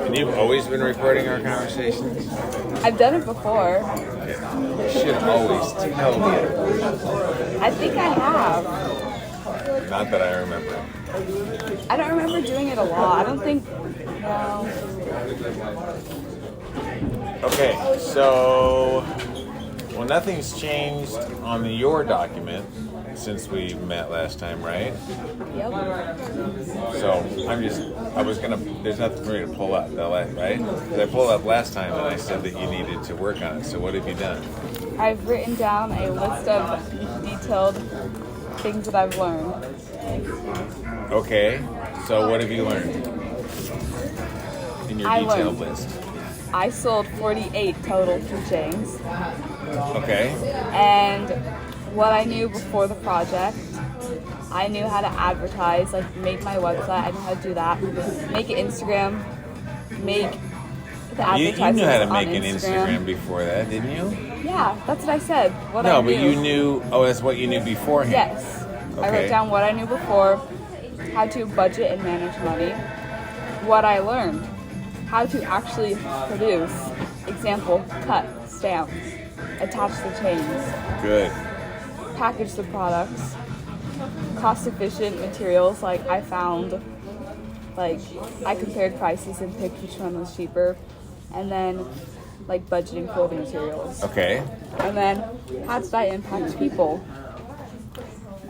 And you've always been recording our conversations? I've done it before. You should always tell me. I think I have. Not that I remember. I don't remember doing it a lot. I don't think. No. Okay, so well, nothing's changed on your document since we met last time, right? Yep. So there's nothing for me to pull up, right? 'Cause I pulled up last time and I said that you needed to work on it. So what have you done? I've written down a list of detailed things that I've learned. Okay, so what have you learned in your detailed list? I sold 48 total keychains. Okay. And what I knew before the project, I knew how to advertise, like make my website, I knew how to do that. Make an Instagram, make the advertisements You knew how to make on an Instagram before that, didn't you? Yeah, that's what I said. What I No, knew. but you knew, that's what you knew beforehand. Yes. Okay. I wrote down what I knew before, how to budget and manage money, what I learned, how to actually produce, example, cut, stamps, attach the chains, Good. package the products, cost-efficient materials, like I found, like I compared prices and picked which one was cheaper, and then like budgeting for the materials. Okay. And then how did I impact people?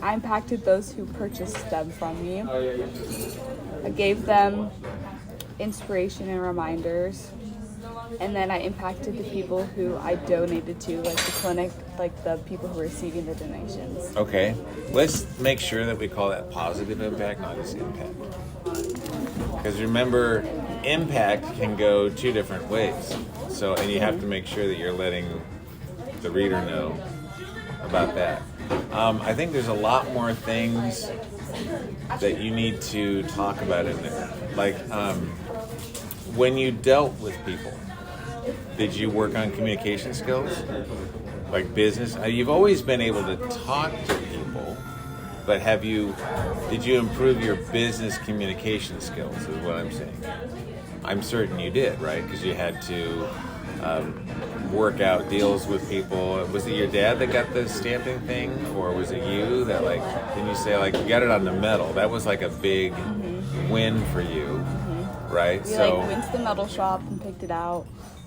I impacted those who purchased them from me. I gave them inspiration and reminders. And then I impacted the people who I donated to, like the clinic, like the people who were receiving the donations. Okay. Let's make sure that we call that positive impact, not just impact. Because remember, impact can go two different ways. So, and you have to make sure that you're letting the reader know about that. I think there's a lot more things that you need to talk about in there. Like, when you dealt with people, did you work on communication skills? Like business? You've always been able to talk to people, but did you improve your business communication skills is what I'm saying. I'm certain you did, right? Because you had to work out deals with people. Was it your dad that got the stamping thing? Or was it you that didn't you say you got it on the metal? That was like a big win for you, right? We went to the metal shop and picked it out,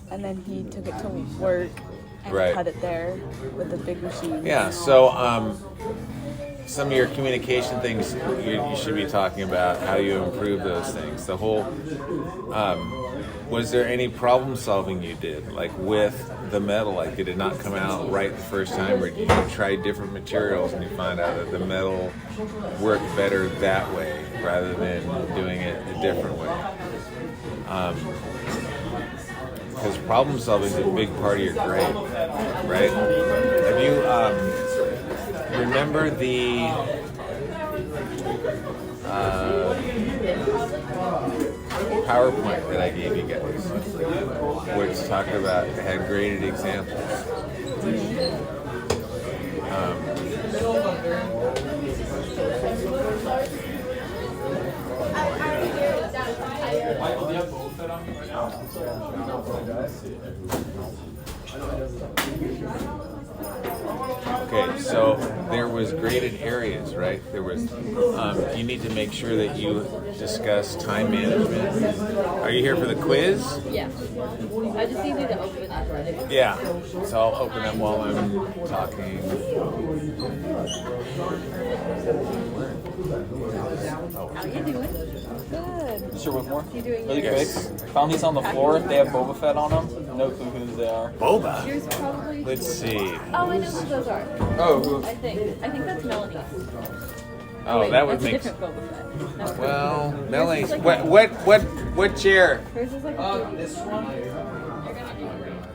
and then he took it to work and cut it there with the big machine. Yeah, so some of your communication things you should be talking about how you improve those things. The whole, was there any problem solving you did, with the metal? Did it not come out right the first time, or did you try different materials and you find out that the metal worked better that way rather than doing it a different way? Because problem solving is a big part of your grade, right? Have you remember the PowerPoint that I gave you guys, which talked about had graded examples? Okay, so there was graded areas, right? There was, you need to make sure that you discuss time management. Are you here for the quiz? Yeah. I just need you to open it. Yeah, so I'll open it while I'm talking. How are you doing? Good. Mr. Whitmore, You doing really good? quick. Found these on the floor. They have Boba Fett on them. No clue who they are. Boba? Yours probably. Let's see. Oh, I know who those are. Oh, who? I think that's Melanie. Oh, Wait, that would that's make a different Boba Fett. No. Well, Melanie's. like What chair? Hers is like This one.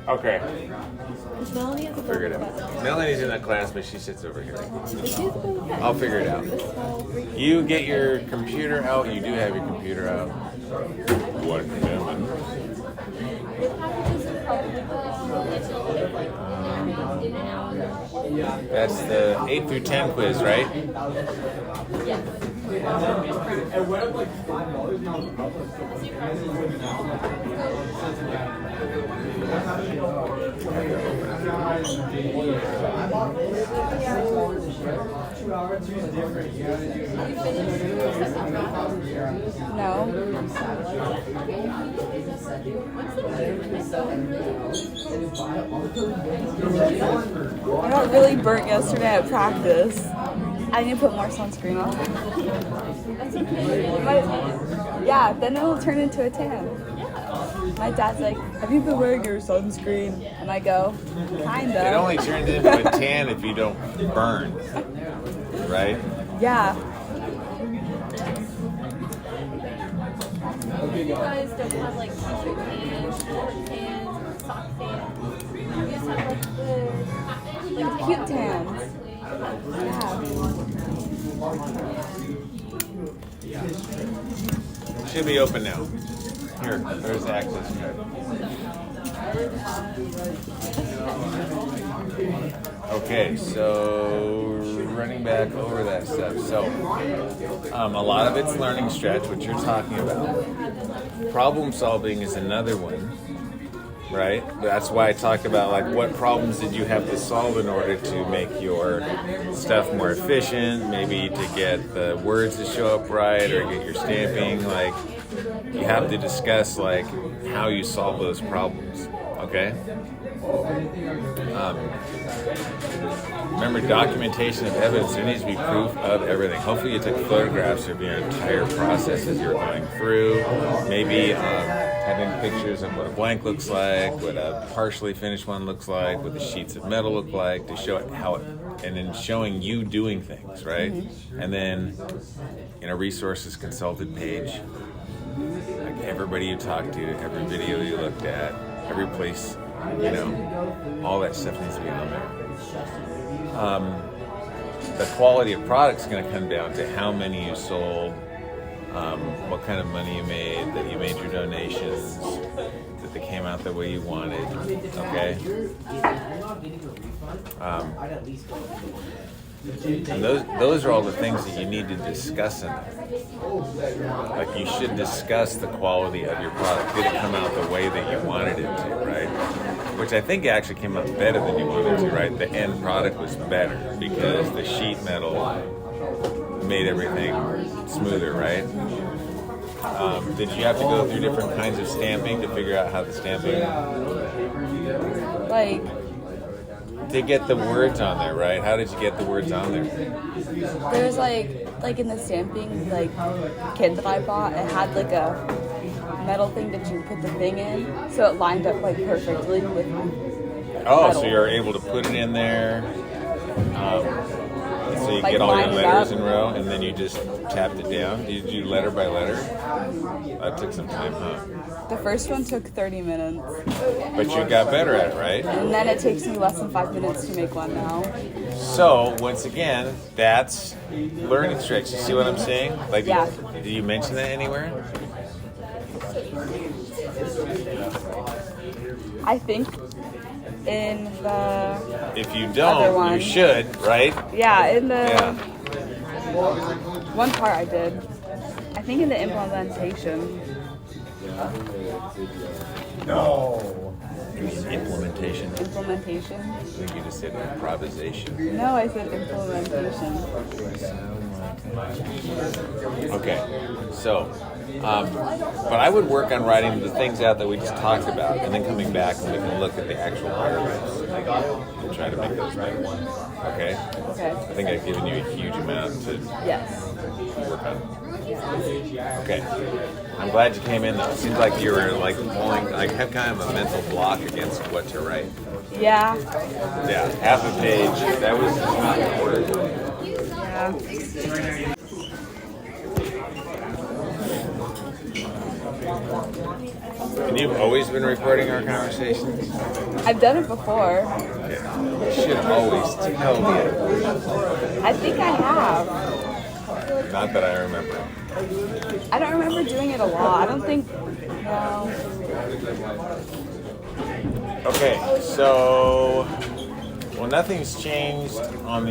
Okay, Melanie has a figure it Boba out. Fett. Melanie's in that class, but she sits over here. But she has a Boba Fett. I'll figure it out. This small green- You get your computer out. You do have your computer out. What? The packages are probably That's the 8 through 10 quiz, right? Yeah. No. I got really burnt yesterday at practice. I need to put more sunscreen on. Yeah, then it'll turn into a tan. My dad's like, have you been wearing your sunscreen? And I go, kinda. It only turns into a tan if you don't burn, right? Yeah. You guys don't have like t-shirt fans, short fans, sock fans. You just have like the Cute tans. Yeah. Should be open now. Here, there's the access card. Okay, so running back over that stuff. So, a lot of it's learning stretch, what you're talking about. Problem solving is another one, right? That's why I talked about like what problems did you have to solve in order to make your stuff more efficient, maybe to get the words to show up right or get your stamping. Like you have to discuss like how you solve those problems. Okay. Remember, documentation of evidence. There needs to be proof of everything. Hopefully you took photographs of your entire process as you're going through. Maybe having pictures of what a blank looks like, what a partially finished one looks like, what the sheets of metal look like, to show it how it, and then showing you doing things, right? Mm-hmm. And then in a resources consulted page, like everybody you talked to, every video you looked at, every place, you know, all that stuff needs to be on there. The quality of product is going to come down to how many you sold, what kind of money you made, that you made your donations, that they came out the way you wanted, okay? And those are all the things that you need to discuss in there. Like you should discuss the quality of your product. Did it come out the way that you wanted it to, right? Which I think actually came out better than you wanted to, right? The end product was better because the sheet metal made everything smoother, right? Did you have to go through different kinds of stamping to figure out how the stamping... Like... To get the words on there, right? How did you get the words on there? There's like in the stamping like kit that I bought, it had like a metal thing that you put the thing in, so it lined up like perfectly with metal. So you're able to put it in there, so you Like get all your line it letters up. in a row, and then you just tapped it down. Did you do letter by letter? That took some time, huh? The first one took 30 minutes, But you got better at it, right? and then it takes me less than 5 minutes to make one now. So, once again, that's learning stretch. You see what I'm saying? Like, Yeah. Did you mention that anywhere? I think in the If you Other don't, one. you should, right? in the Yeah. one part I did. I think in the implementation. No. Implementation. Implementation? I think you just said improvisation. No, I said implementation. Okay, so, but I would work on writing the things out that we just talked about, and then coming back and we can look at the actual paragraphs and try to make those better. Okay? Okay. I think I've given you a huge amount to Yes. work on. Okay. I'm glad you came in though. It seems like you were like pulling, I have kind of a mental block against what to write. Yeah. Yeah, half a page. That was not important. Yeah. And you've always been recording our conversations? I've done it before. Okay. You should always tell me. I think I have. Not that I remember. I don't remember doing it a lot. I don't think. No. Okay, so, well, nothing's changed on the